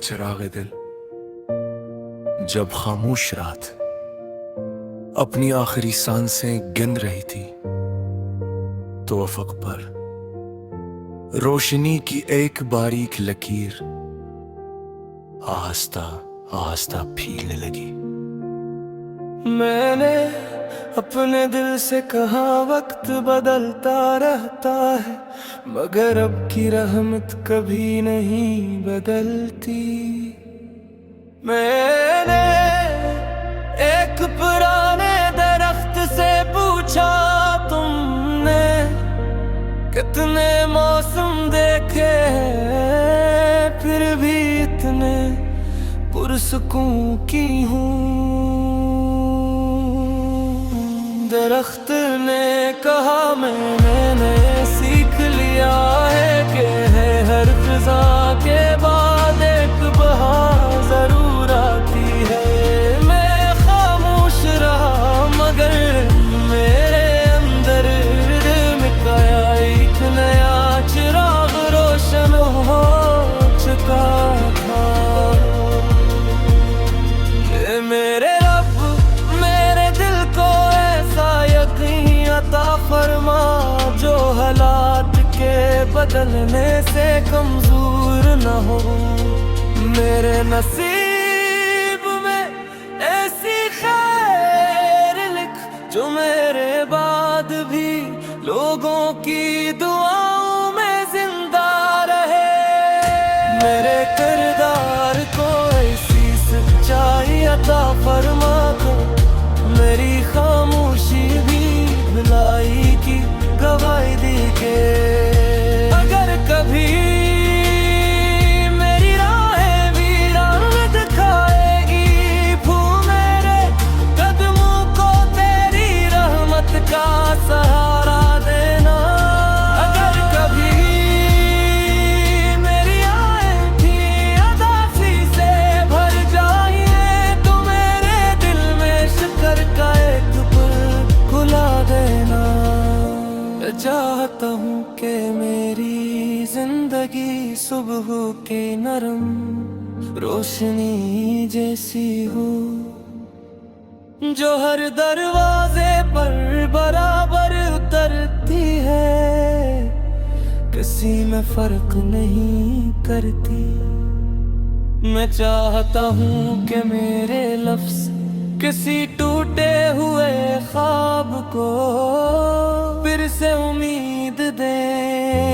चिरागे दिल, जब खामोश रात अपनी आखिरी सांसें गिन रही थी, तो अफक पर रोशनी की एक बारीक लकीर आहिस्ता आहिस्ता फीलने लगी। मैंने अपने दिल से कहा वक्त बदलता रहता है, मगर अब की रहमत कभी नहीं बदलती। मैंने एक पुराने दरख्त से पूछा, तुमने कितने मौसम देखे हैं, फिर भी इतने पुरसुकून की हूँ। दरख्त ने कहा मैंने सीख लिया है कि है हर फिजा के बाद एक बहार जरूर आती है। मैं खामोश रहा मगर मेरे अंदर मिटाया एक नया चिराग रोशन हो चुका था। मेरे रब मेरे दिल को ऐसा यकीन अता फरमा, जो हालात के बदलने से कमजोर न हो। मेरे नसीब में ऐसी खैर लिख जो मेरे बाद भी लोगों की दुआओं में जिंदा रहे। मेरे किरदार को ऐसी सच्चाई अता फरमा दो, मेरी खामोशी भी भलाई की गवाही दी के। अगर कभी मेरी राहें वीरान दिखाएगी, फूल मेरे कदमों को तेरी रहमत का सहारा देना। अगर कभी मेरी आँखें अदासी से भर जाए, तो मेरे दिल में शुक्र का एक पुल खुला देना। चाहता हूँ कि मेरी जिंदगी सुबह के नरम रोशनी जैसी हो, जो हर दरवाजे पर बराबर उतरती है, किसी में फर्क नहीं करती। मैं चाहता हूँ कि मेरे लफ्ज किसी टूटे हुए ख्वाब को फिर से उम्मीद दे।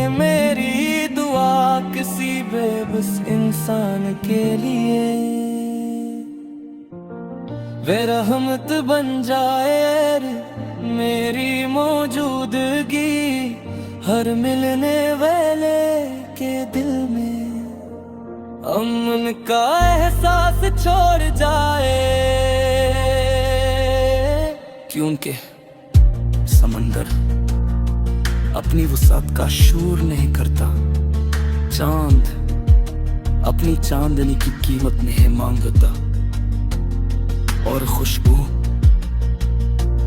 मेरी दुआ किसी बेबस इंसान के लिए वे रहमत बन जाए रे। मेरी मौजूदगी हर मिलने वाले के दिल में अमन का एहसास छोड़ जाए। क्योंकि समंदर अपनी वसात का शोर नहीं करता, चांद अपनी चांदनी की कीमत नहीं मांगता, और खुशबू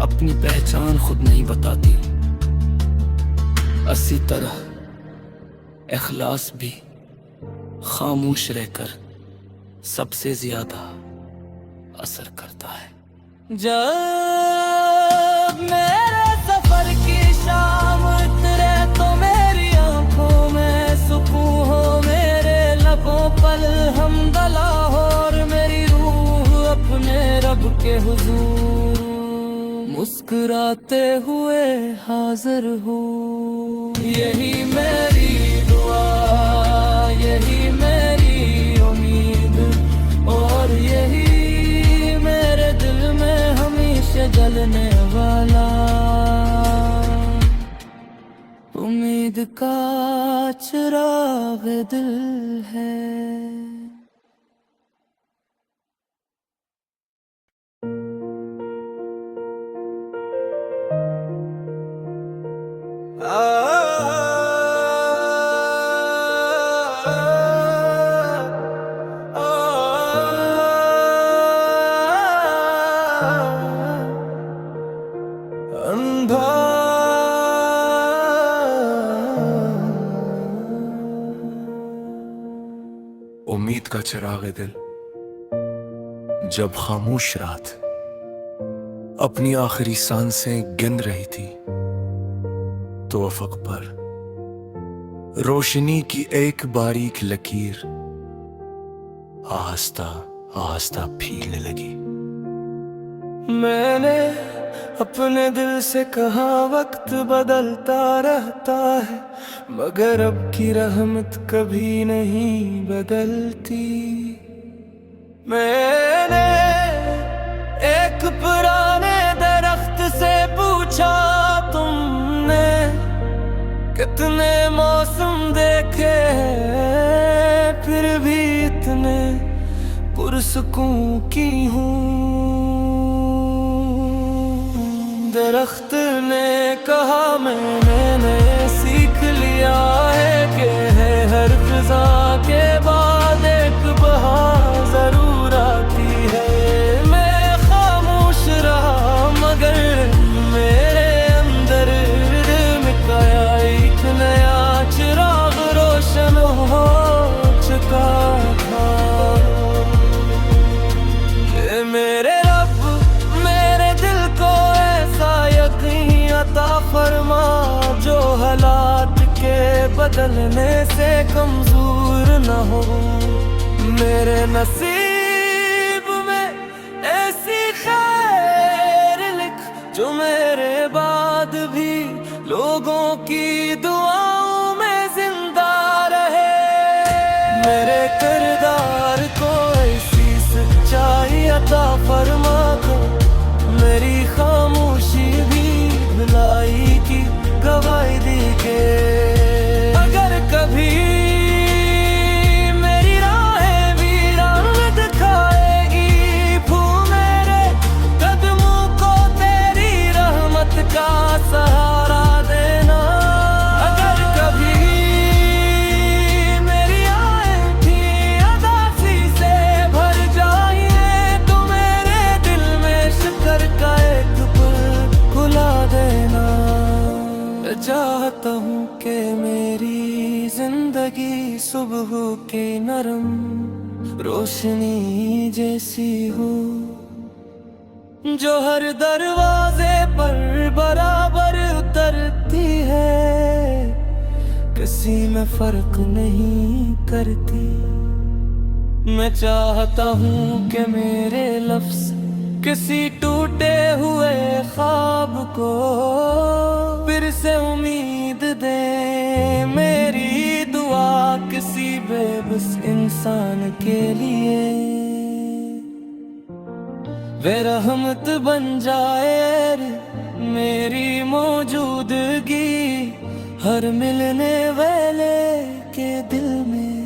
अपनी पहचान खुद नहीं बताती। इसी तरह इखलास भी खामोश रहकर सबसे ज्यादा असर करता है। जब मेरे सफर की शाम उतरे तो मेरी आंखों में सुकून हो, मेरे लबों पर हमदला हो, और मेरी रूह अपने रब के हुजूर मुस्कुराते हुए हाजिर हो। यही मेरी दुआ, यही मेरी उम्मीद, और यही मेरे दिल में हमेशा जलने वाला उम्मीद का चिराग दिल है। अंधा चिराग दिल, जब खामोश रात अपनी आखिरी सांसें गिन रही थी, तो अफक पर रोशनी की एक बारीक लकीर आहिस्ता आहिस्ता फीलने लगी। मैंने अपने दिल से कहा वक्त बदलता रहता है, मगर अब की रहमत कभी नहीं बदलती। मैंने एक पुराने दरख्त से पूछा, तुमने कितने मौसम देखे हैं, फिर भी इतने पुरसुकून की हूँ। दरख्त ने कहा, मैंने सीख लिया है कि हर फिजा के बाद एक बहार जरूर आती है। मैं खामोश रहा मगर मेरे अंदर मिटाया एक नया चिराग रोशन हो चुका था। मेरे रब मेरे दिल को ऐसा यकीन अता फरमा, जो हालात के बदलने से कमजोर न हो। मेरे नसीब में ऐसी खैर लिख जो मेरे बाद भी लोगों की दुआओं में जिंदा रहे। मेरे किरदार को ऐसी सच्चाई अता फरमा को, मेरी खामोशी भी भलाई की गवाही दी के। अगर कभी मेरी राहें वीरान दिखाएगी, फूल मेरे कदमों को तेरी रहमत का सहारा देना। अगर कभी मेरी आँखें उदासी से भर जाएं, तो मेरे दिल में शुक्र का एक पल खुला देना। चाहता हूँ कि मेरी जिंदगी सुबह के नरम रोशनी जैसी हो, जो हर दरवाजे पर बराबर उतरती है, किसी में फर्क नहीं करती। मैं चाहता हूँ कि मेरे लफ्ज किसी टूटे हुए ख्वाब को फिर से उम्मीद दे। मेरी दुआ किसी बेबस इंसान के लिए वे रहमत बन जाए। मेरी मौजूदगी हर मिलने वाले के दिल में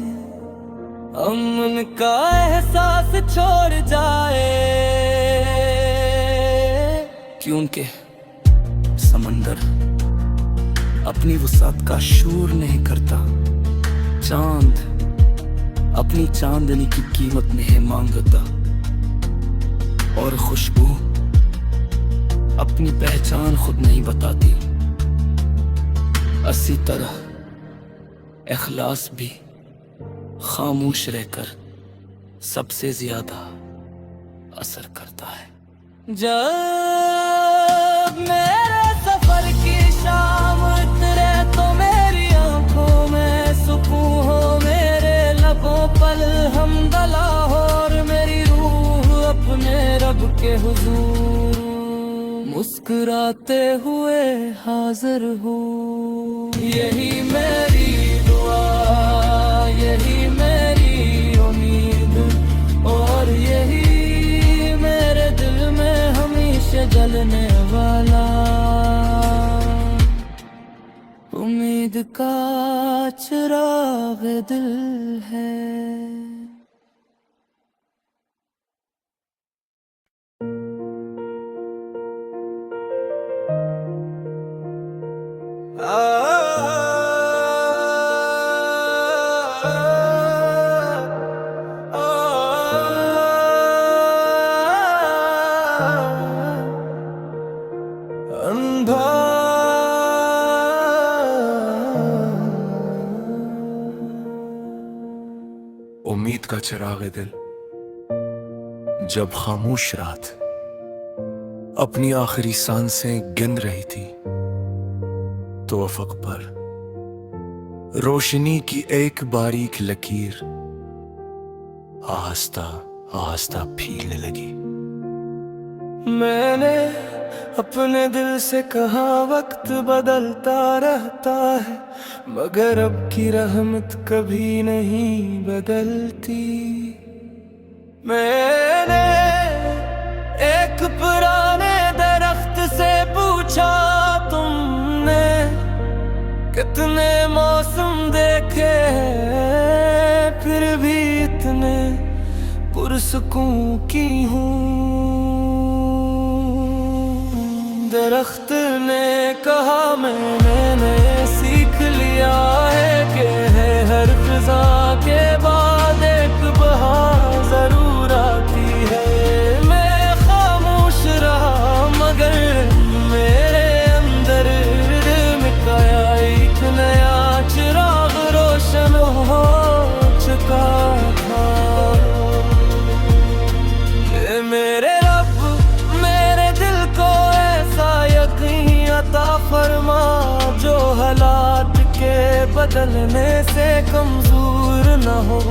अमन का एहसास छोड़ जाए। क्योंकि समंदर अपनी वसात का शोर नहीं करता, चांद अपनी चांदनी की कीमत नहीं मांगता, और खुशबू अपनी पहचान खुद नहीं बताती। इसी तरह इखलास भी खामोश रहकर सबसे ज्यादा असर करता है। जब मेरे सफर की शाम उतरे तो मेरी आंखों में सुकून हो, मेरे लबों पल हमदला हो, और मेरी रूह अपने रब के हुजूर मुस्कुराते हुए हाजिर हो। यही मेरी दुआ, यही मेरी उम्मीद, और यही मेरे दिल में हमेशा जलने वाला उम्मीद का चिराग दिल है। चिराग दिल, जब खामोश रात अपनी आखिरी सांसें गिन रही थी, तो अफक पर रोशनी की एक बारीक लकीर आहिस्ता आहिस्ता फीलने लगी। मैंने अपने दिल से कहा वक्त बदलता रहता है, मगर अब की रहमत कभी नहीं बदलती। मैंने एक पुराने दरख्त से पूछा, तुमने कितने मौसम देखे हैं, फिर भी इतने पुरसकून की हूँ। दरख्त ने कहा, मैंने सीख लिया है कि है हर फिजा के बाद एक बहार जरूर आती है। मैं खामोश रहा मगर मेरे अंदर मिटाया एक नया चिराग रोशन हो चुका था। ये मेरे रब मेरे दिल को ऐसा यकीन अता फरमा, जो हालात के बदलने से कमजोर न हो।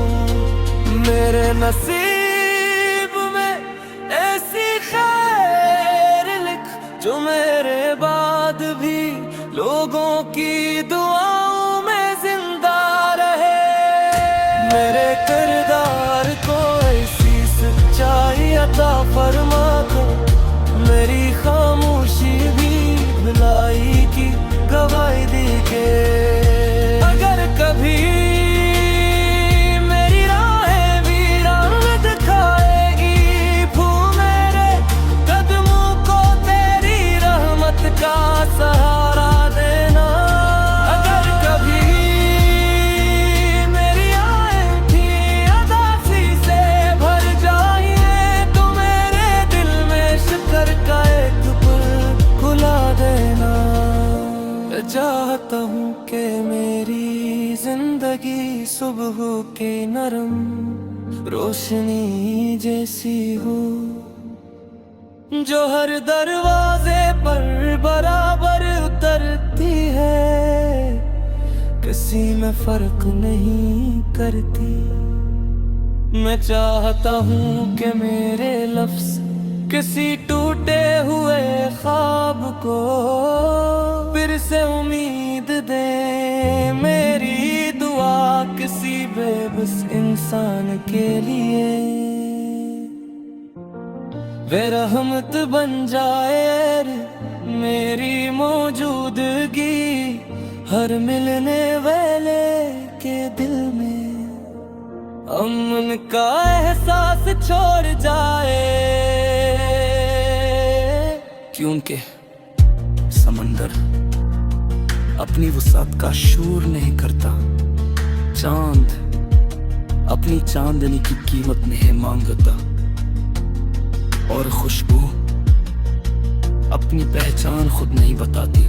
मेरे नसीब में ऐसी खैर लिख जो मेरे बाद भी लोगों की दुआओं में जिंदा रहे। मेरे किरदार को ऐसी सच्चाई अता फरमा दो, मेरी खामोशी भी भलाई की गवाही दी के। अगर कभी मेरी राहें वीरान दिखाएगी, फूल मेरे कदमों को तेरी रहमत का सहारा देना। अगर कभी मेरी आँखें अदासी से भर जाए, तो मेरे दिल में शुक्र का एक पुल खुला देना। मैं चाहता हूँ कि मेरी जिंदगी सुबह के नरम रोशनी जैसी हो, जो हर दरवाजे पर बराबर उतरती है, किसी में फर्क नहीं करती। मैं चाहता हूँ कि मेरे लफ्ज किसी टूटे हुए ख्वाब को फिर से उम्मीद दे। मेरी दुआ किसी बेबस इंसान के लिए वे रहमत बन जाए। मेरी मौजूदगी हर मिलने वाले के दिल में अमन का एहसास छोड़ जाए। क्योंकि समंदर अपनी वसात का शूर नहीं करता, चांद अपनी चांदनी की कीमत नहीं मांगता, और खुशबू अपनी पहचान खुद नहीं बताती।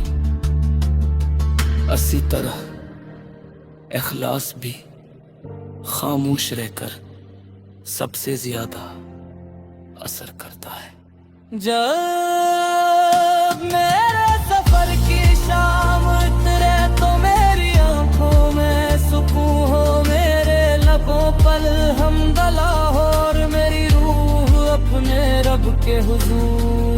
इसी तरह इखलास भी खामोश रहकर सबसे ज्यादा असर करता है। जब मेरे सफर की शाम उतरे, तो मेरी आंखों में सुकून हो, मेरे लबों पल हमदला हो, और मेरी रूह अपने रब के हुजूर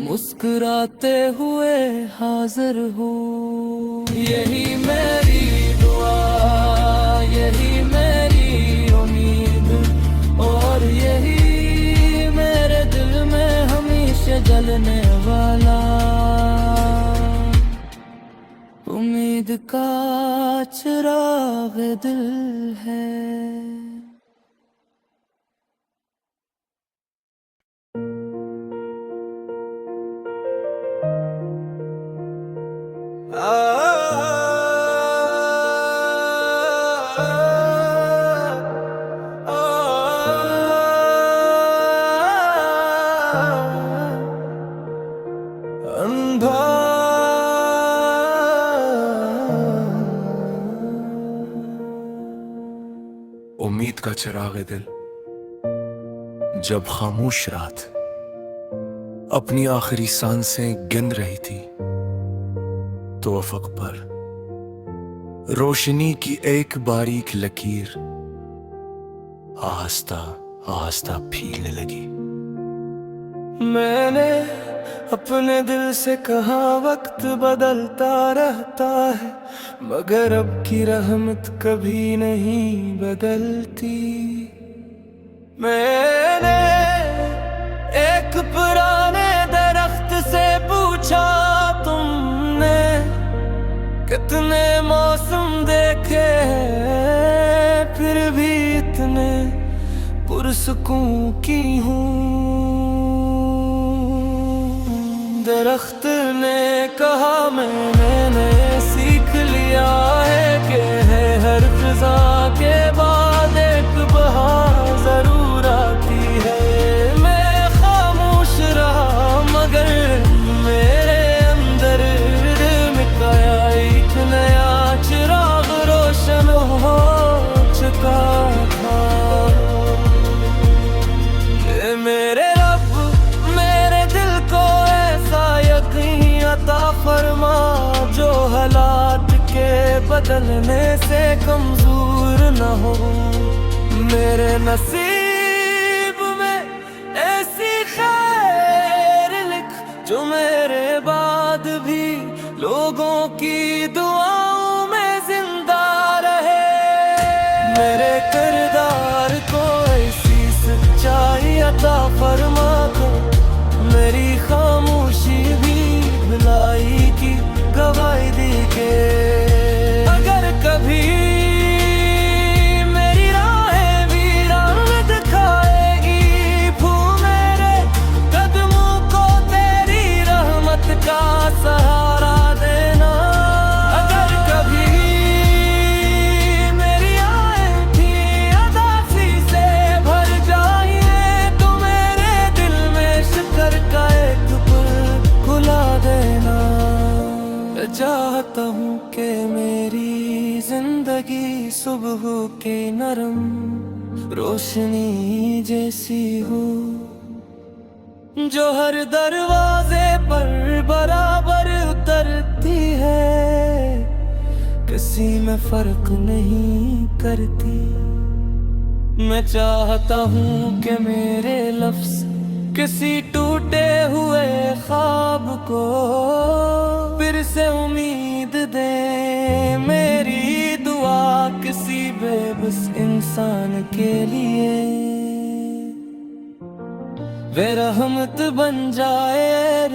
मुस्कुराते हुए हाजिर हो। यही मेरी दुआ, यही मेरी उम्मीद, और यही मेरे दिल में हमेशा जलने वाला उम्मीद का चिराग दिल है। चिराग दिल, जब खामोश रात अपनी आखिरी सांसें गिन रही थी, तो अफक पर रोशनी की एक बारीक लकीर आहिस्ता आहिस्ता फीलने लगी। मैंने अपने दिल से कहा वक्त बदलता रहता है, मगर अब की रहमत कभी नहीं बदलती। मैंने एक पुराने दरख्त से पूछा, तुमने कितने मौसम देखे हैं, फिर भी इतने पुरसुकून की हूँ। दरख्त ने कहा मैंने सीख लिया है कि है हर फिजा के बाद एक बहार जरूर आती है। मैं खामोश रहा मगर मेरे अंदर मिटाया एक नया चिराग रोशन हो चुका था। मेरे रब मेरे दिल को ऐसा यकीन अता फरमा, जो हालात के बदलने से कमजोर न हो। मेरे नसीब में ऐसी खैर लिख जो मेरे बाद भी लोगों की दुआओं में जिंदा रहे। मेरे किरदार को ऐसी सच्चाई अता फरमा दो, मेरी खामोशी भी भलाई की गवाही दी के। अगर कभी मेरी राहें वीरान दिखाएगी, भूल मेरे कदमों को तेरी रहमत का सहारा देना। अगर कभी मेरी आँखें उदासी से भर जाए, तो मेरे दिल में शुक्र का एक पुल खुला देना। चाहता हूँ कि मेरी जिंदगी सुबह के नरम रोशनी जैसी हो, जो हर दरवाजे पर बराबर उतरती है, किसी में फर्क नहीं करती। मैं चाहता हूँ कि मेरे लफ्ज किसी टूटे हुए ख्वाब को फिर से उम्मीद दे। मेरी दुआ किसी बेबस इंसान के लिए वे रहमत बन जाए।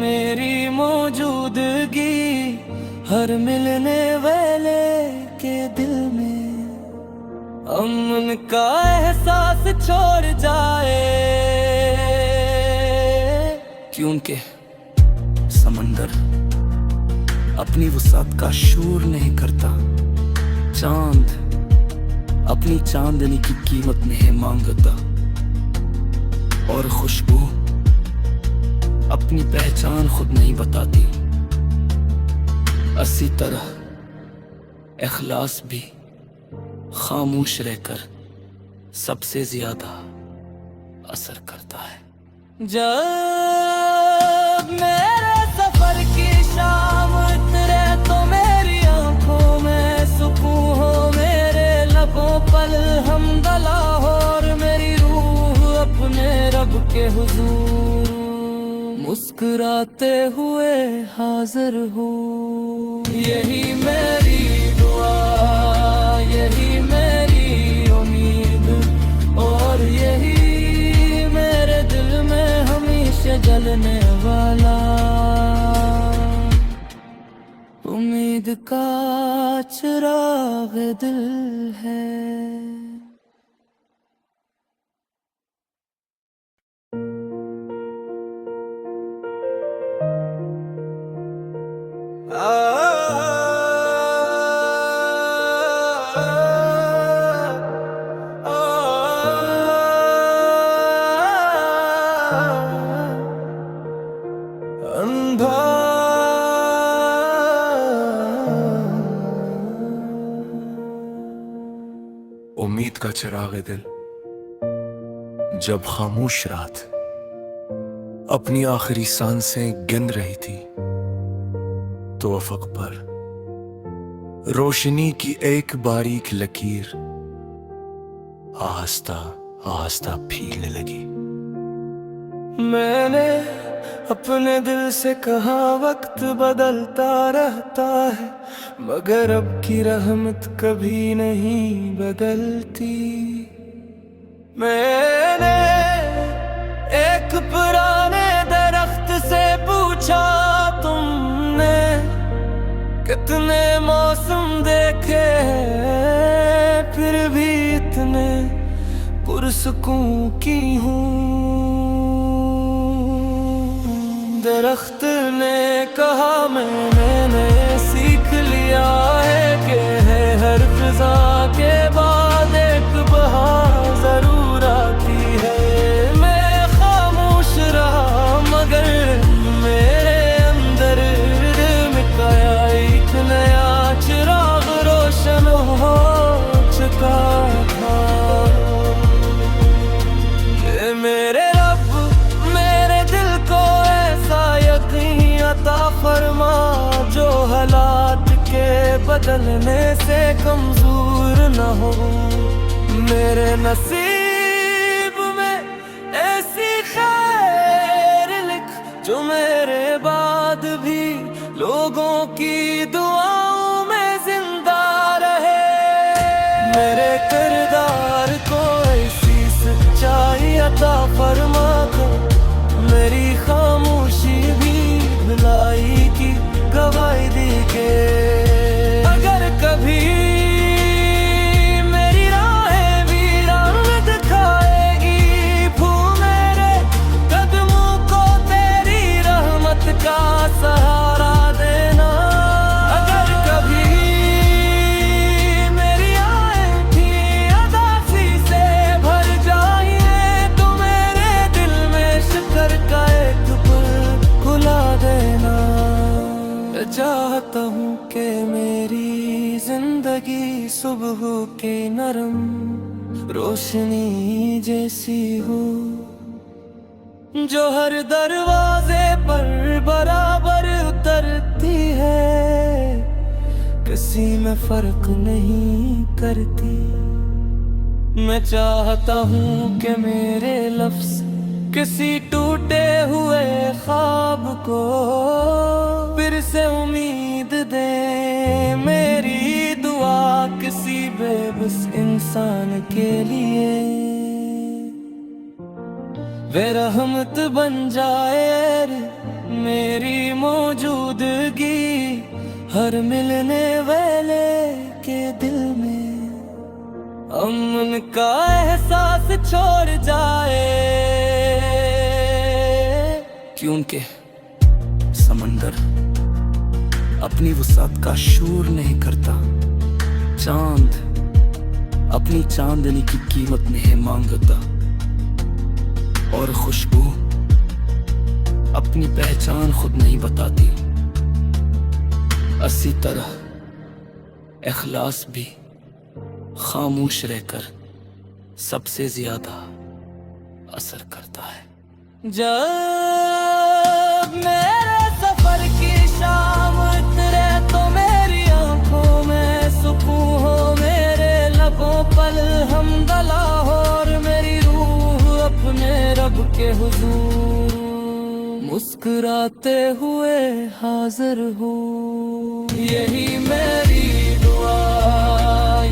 मेरी मौजूदगी हर मिलने वाले के दिल में अमन का एहसास छोड़ जाए। क्योंकि समंदर अपनी वसात का शोर नहीं करता, चांद अपनी चांदनी की कीमत नहीं मांगता, और खुशबू अपनी पहचान खुद नहीं बताती। इसी तरह इखलास भी खामोश रहकर सबसे ज्यादा असर करता है। जब मेरे सफर की शाम उतरे, तो मेरी आंखों में सुकून हो, मेरे लबों पर हमदला हो, और मेरी रूह अपने रब के हुजूर मुस्कुराते हुए हाजिर हो। यही मेरी दुआ, यही मेरी उम्मीद, और यही मेरे दिल में हमेशा जलने वाला उम्मीद का चिराग दिल है। उम्मीद का चिराग दिल, जब खामोश रात अपनी आखिरी सांसें गिन रही थी, तो अफक पर रोशनी की एक बारीक लकीर आहिस्ता आहिस्ता फीलने लगी। मैंने अपने दिल से कहा वक्त बदलता रहता है, मगर अब की रहमत कभी नहीं बदलती। मैंने एक पुराने दरख्त से पूछा, तुमने कितने मौसम देखे हैं, फिर भी इतने पुरसुकून की हूँ। दरख्त ने कहा मैंने सीख लिया है कि है हर फिजा के बाद एक बहार जरूर आती है। मैं खामोश रहा मगर मेरे अंदर मिटाया एक नया चिराग रोशन हो चुका था। मेरे रब मेरे दिल को ऐसा यकीन अता फरमा, जो हालात के बदलने से कमजोर न हो। मेरे नसीब में ऐसी खैर लिख जो मेरे बाद भी लोगों की दुआओं में जिंदा रहे। मेरे किरदार को ऐसी सच्चाई अता फरमा दो, मेरी खामोशी भी भलाई की गवाही दी के। अगर कभी मेरी राहें वीरान दिखाएगी, फूल मेरे कदमों को तेरी रहमत का सहारा देना। अगर कभी मेरी आँखें अदासी से भर जाए, तो मेरे दिल में शुक्र का एक पुल खुला देना। चाहता हूँ कि मेरी जिंदगी सुबह के नरम रोशनी जैसी हो, जो हर दरवाजे पर बराबर उतरती है, किसी में फर्क नहीं करती। मैं चाहता हूँ कि मेरे लफ्ज किसी टूटे हुए ख्वाब को फिर से उम्मीद दे। मेरी दुआ किसी बेबस इंसान के लिए वे रहमत बन जाए। मेरी मौजूदगी हर मिलने वाले के दिल में अमन का एहसास छोड़ जाए। क्योंकि समंदर अपनी वसात का शूर नहीं करता, चांद अपनी चांदनी की कीमत नहीं मांगता, और खुशबू अपनी पहचान खुद नहीं बताती। इसी तरह इखलास भी खामोश रहकर सबसे ज्यादा असर करता है। जब मेरे सफर की शाम उतरे, तो मेरी आंखों में सुकून हो, मेरे लबों पल हमदला हो, और मेरी रूह अपने रब के हुजूर मुस्कुराते हुए हाजिर हो। यही मेरी दुआ,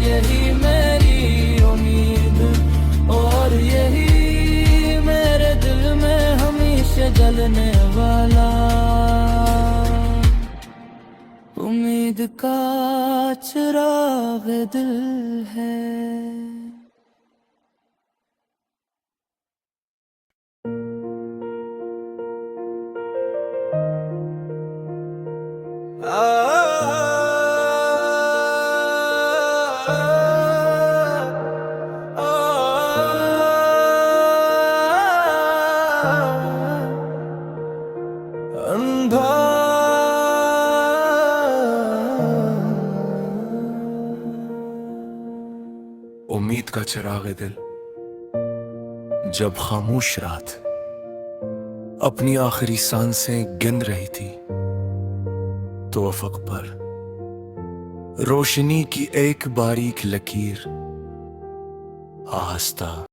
यही मेरी उम्मीद, और यही मेरे दिल में हमेशा जलने वाला उम्मीद का चिराग दिल है। उम्मीद का चिराग दिल, जब खामोश रात अपनी आखिरी सांसें गिन रही थी, तो अफक पर रोशनी की एक बारीक लकीर आहिस्ता